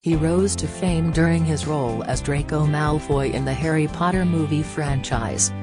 He rose to fame during his role as Draco Malfoy in the Harry Potter movie franchise.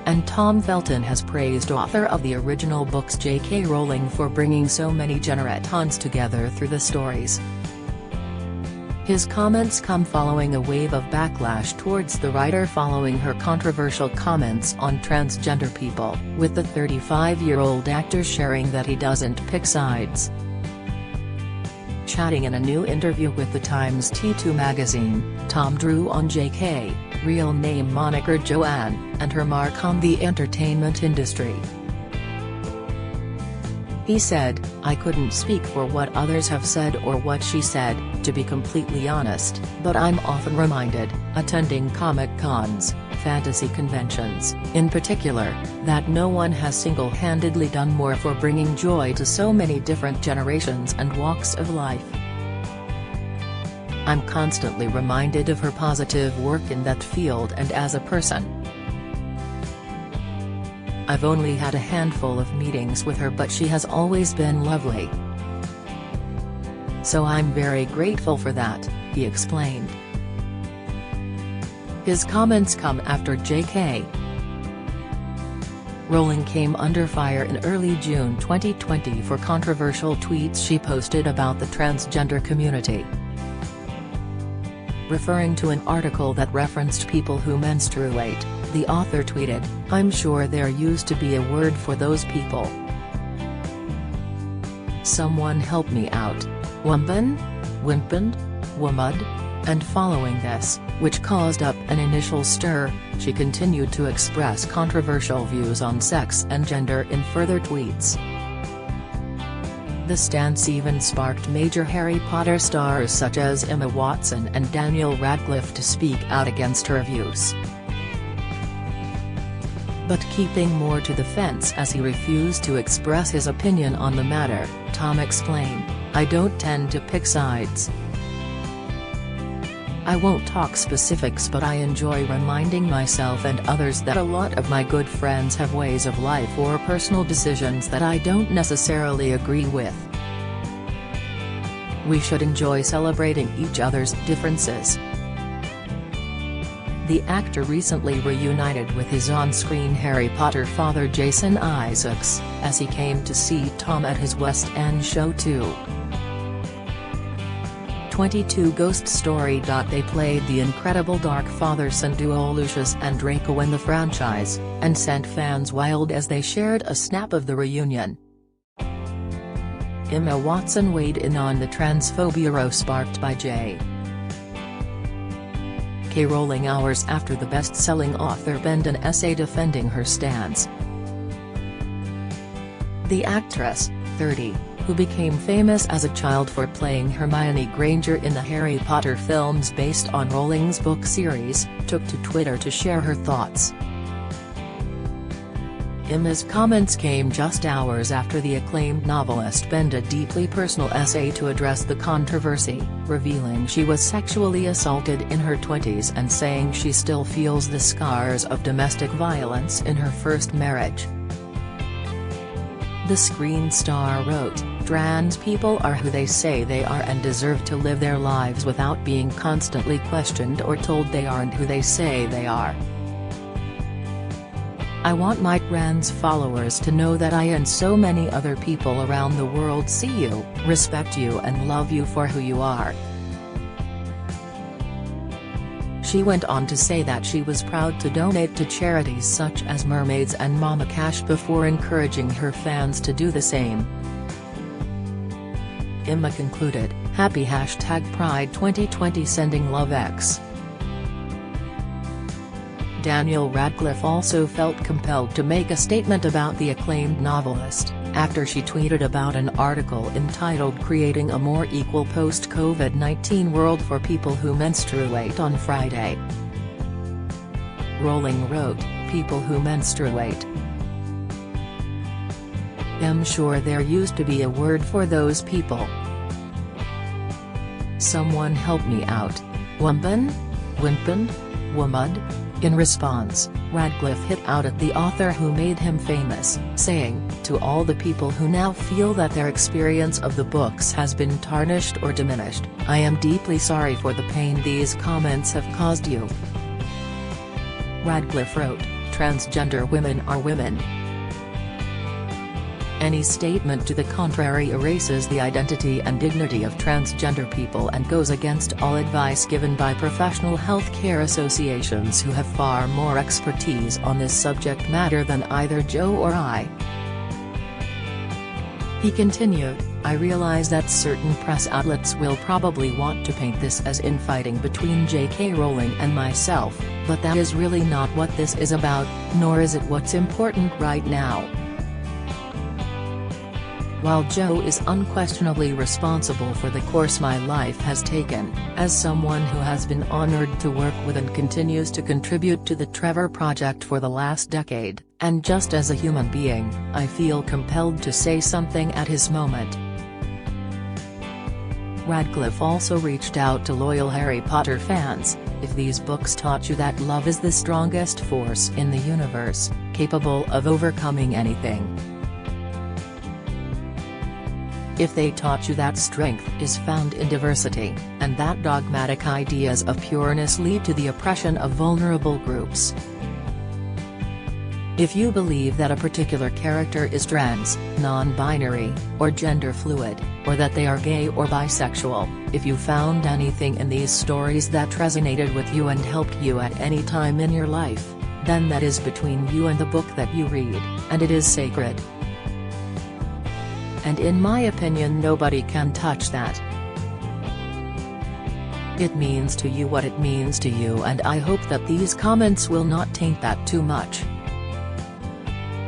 And Tom Felton has praised author of the original books JK Rowling for bringing so many generations together through the stories. His comments come following a wave of backlash towards the writer following her controversial comments on transgender people, with the 35-year-old actor sharing that he doesn't pick sides. Chatting in a new interview with the Times T2 magazine, Tom drew on JK, real name moniker Joanne, and her mark on the entertainment industry. He said, "I couldn't speak for what others have said or what she said, to be completely honest, but I'm often reminded, attending Comic Cons, fantasy conventions, in particular, that no one has single-handedly done more for bringing joy to so many different generations and walks of life. I'm constantly reminded of her positive work in that field and as a person. I've only had a handful of meetings with her, but she has always been lovely. So I'm very grateful for that," he explained. His comments come after JK Rowling came under fire in early June 2020 for controversial tweets she posted about the transgender community. Referring to an article that referenced people who menstruate, the author tweeted, "I'm sure there used to be a word for those people. Someone help me out. Woman? Wimpin? Womud?" And following this, which caused up an initial stir, she continued to express controversial views on sex and gender in further tweets. The stance even sparked major Harry Potter stars such as Emma Watson and Daniel Radcliffe to speak out against her views. But keeping more to the fence as he refused to express his opinion on the matter, Tom explained, "I don't tend to pick sides. I won't talk specifics, but I enjoy reminding myself and others that a lot of my good friends have ways of life or personal decisions that I don't necessarily agree with. We should enjoy celebrating each other's differences." The actor recently reunited with his on-screen Harry Potter father Jason Isaacs, as he came to see Tom at his West End show too. 22 Ghost Story. They played the incredible dark father-son duo Lucius and Draco in the franchise, and sent fans wild as they shared a snap of the reunion. Emma Watson weighed in on the transphobia row sparked by JK Rowling hours after the best-selling author penned an essay defending her stance. The actress, 30, who became famous as a child for playing Hermione Granger in the Harry Potter films based on Rowling's book series, took to Twitter to share her thoughts. Emma's comments came just hours after the acclaimed novelist penned a deeply personal essay to address the controversy, revealing she was sexually assaulted in her 20s and saying she still feels the scars of domestic violence in her first marriage. The screen star wrote, "Trans people are who they say they are and deserve to live their lives without being constantly questioned or told they aren't who they say they are. I want my trans followers to know that I and so many other people around the world see you, respect you and love you for who you are." She went on to say that she was proud to donate to charities such as Mermaids and Mama Cash before encouraging her fans to do the same. Emma concluded, "Happy #Pride 2020 sending love X." Daniel Radcliffe also felt compelled to make a statement about the acclaimed novelist, after she tweeted about an article entitled "Creating a More Equal Post-COVID-19 World for People Who Menstruate" on Friday. Rowling wrote, "People who menstruate. I'm sure there used to be a word for those people. Someone help me out. Woman? Wimpin? Womud? In response, Radcliffe hit out at the author who made him famous, saying, "To all the people who now feel that their experience of the books has been tarnished or diminished, I am deeply sorry for the pain these comments have caused you." Radcliffe wrote, "Transgender women are women. Any statement to the contrary erases the identity and dignity of transgender people and goes against all advice given by professional health care associations who have far more expertise on this subject matter than either Joe or I." He continued, "I realize that certain press outlets will probably want to paint this as infighting between JK Rowling and myself, but that is really not what this is about, nor is it what's important right now. While Joe is unquestionably responsible for the course my life has taken, as someone who has been honored to work with and continues to contribute to the Trevor Project for the last decade, and just as a human being, I feel compelled to say something at his moment." Radcliffe also reached out to loyal Harry Potter fans, "If these books taught you that love is the strongest force in the universe, capable of overcoming anything. If they taught you that strength is found in diversity, and that dogmatic ideas of pureness lead to the oppression of vulnerable groups. If you believe that a particular character is trans, non-binary, or gender fluid, or that they are gay or bisexual, if you found anything in these stories that resonated with you and helped you at any time in your life, then that is between you and the book that you read, and it is sacred. And in my opinion nobody can touch that. It means to you what it means to you, and I hope that these comments will not taint that too much."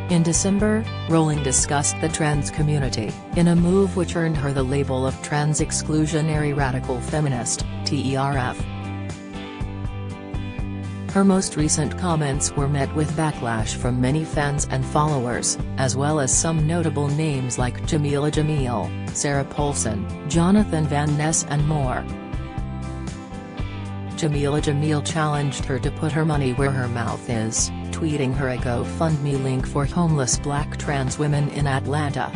In December, Rowling discussed the trans community, in a move which earned her the label of trans-exclusionary radical feminist, TERF. Her most recent comments were met with backlash from many fans and followers, as well as some notable names like Jameela Jamil, Sarah Paulson, Jonathan Van Ness and more. Jameela Jamil challenged her to put her money where her mouth is, tweeting her a GoFundMe link for homeless black trans women in Atlanta.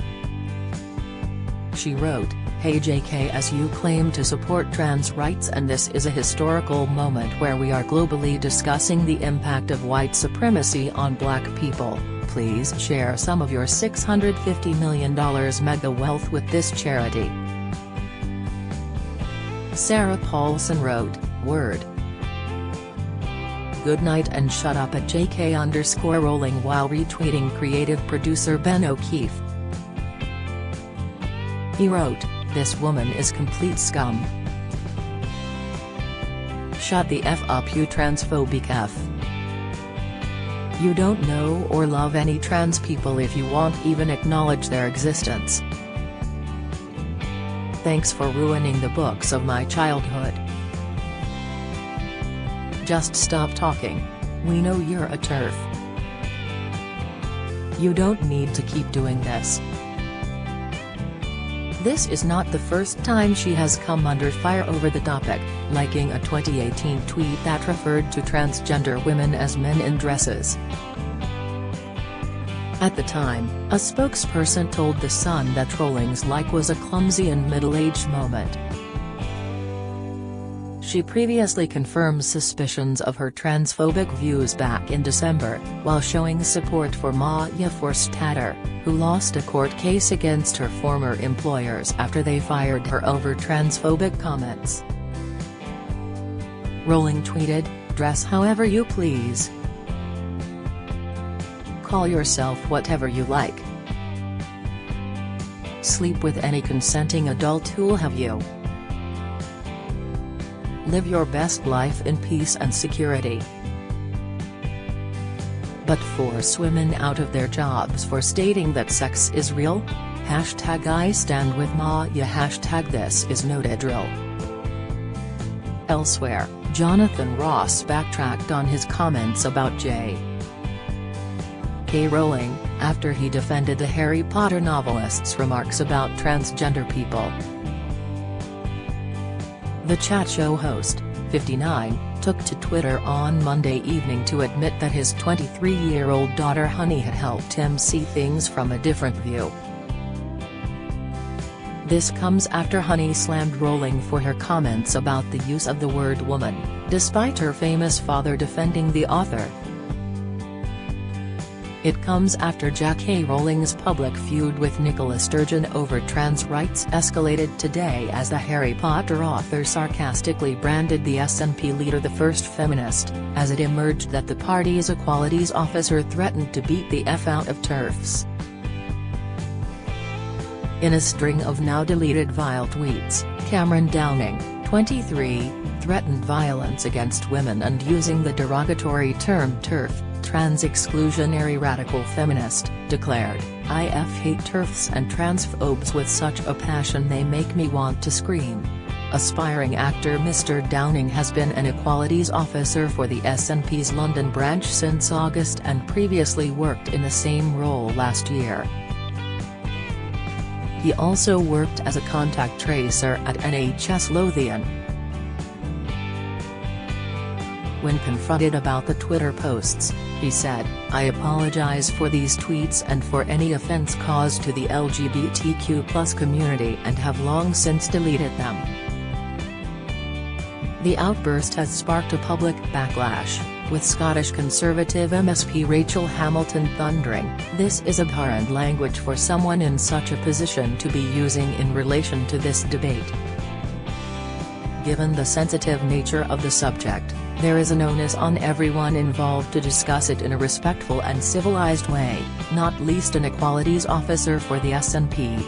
She wrote, "Hey JK, as you claim to support trans rights and this is a historical moment where we are globally discussing the impact of white supremacy on black people, please share some of your $650 million mega wealth with this charity." Sarah Paulson wrote, "Word. Good night and shut up at JK_Rowling" while retweeting creative producer Ben O'Keefe. He wrote, "This woman is complete scum. Shut the F up, you transphobic F. You don't know or love any trans people if you won't even acknowledge their existence. Thanks for ruining the books of my childhood. Just stop talking. We know you're a TERF. You don't need to keep doing this." This is not the first time she has come under fire over the topic, liking a 2018 tweet that referred to transgender women as men in dresses. At the time, a spokesperson told The Sun that Rowling's like was a clumsy and middle-aged moment. She previously confirmed suspicions of her transphobic views back in December, while showing support for Maya Forstater, who lost a court case against her former employers after they fired her over transphobic comments. Rowling tweeted, "Dress however you please. Call yourself whatever you like. Sleep with any consenting adult who'll have you. Live your best life in peace and security. But force women out of their jobs for stating that sex is real? #I stand with Maya #this is noted drill." Elsewhere, Jonathan Ross backtracked on his comments about J.K. Rowling, after he defended the Harry Potter novelist's remarks about transgender people. The chat show host, 59, took to Twitter on Monday evening to admit that his 23-year-old daughter Honey had helped him see things from a different view. This comes after Honey slammed Rowling for her comments about the use of the word woman, despite her famous father defending the author. It comes after JK Rowling's public feud with Nicola Sturgeon over trans rights escalated today as the Harry Potter author sarcastically branded the SNP leader the first feminist, as it emerged that the party's equalities officer threatened to beat the F out of TERFs. In a string of now-deleted vile tweets, Cameron Downing, 23, threatened violence against women and using the derogatory term TERF, trans exclusionary radical feminist, declared, "I hate TERFs and transphobes with such a passion they make me want to scream." Aspiring actor Mr. Downing has been an equalities officer for the SNP's London branch since August and previously worked in the same role last year. He also worked as a contact tracer at NHS Lothian. When confronted about the Twitter posts, he said, "I apologize for these tweets and for any offense caused to the LGBTQ+ community and have long since deleted them." The outburst has sparked a public backlash, with Scottish Conservative MSP Rachel Hamilton thundering, "This is abhorrent language for someone in such a position to be using in relation to this debate." Given the sensitive nature of the subject, there is an onus on everyone involved to discuss it in a respectful and civilized way, not least an equalities officer for the SNP.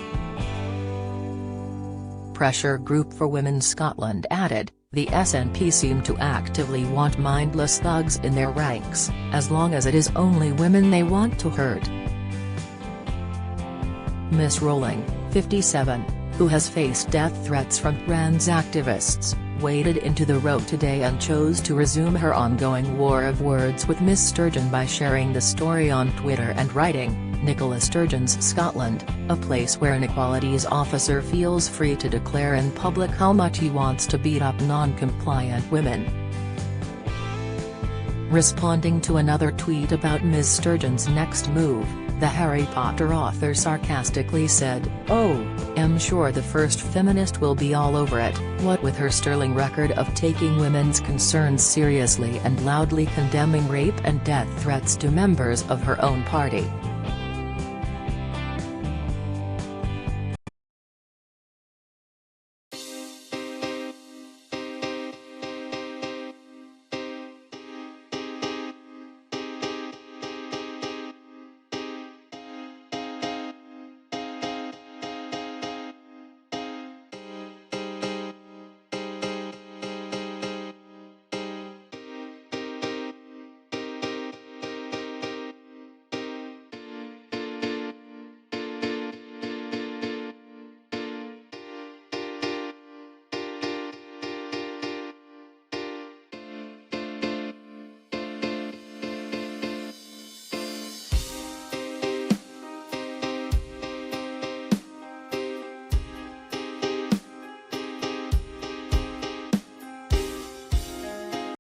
Pressure Group for Women Scotland added, "The SNP seem to actively want mindless thugs in their ranks, as long as it is only women they want to hurt." Miss Rowling, 57, who has faced death threats from trans activists, waded into the row today and chose to resume her ongoing war of words with Miss Sturgeon by sharing the story on Twitter and writing, "Nicola Sturgeon's Scotland, a place where an equalities officer feels free to declare in public how much he wants to beat up non-compliant women." Responding to another tweet about Ms. Sturgeon's next move, the Harry Potter author sarcastically said, "Oh, I'm sure the first feminist will be all over it, what with her sterling record of taking women's concerns seriously and loudly condemning rape and death threats to members of her own party."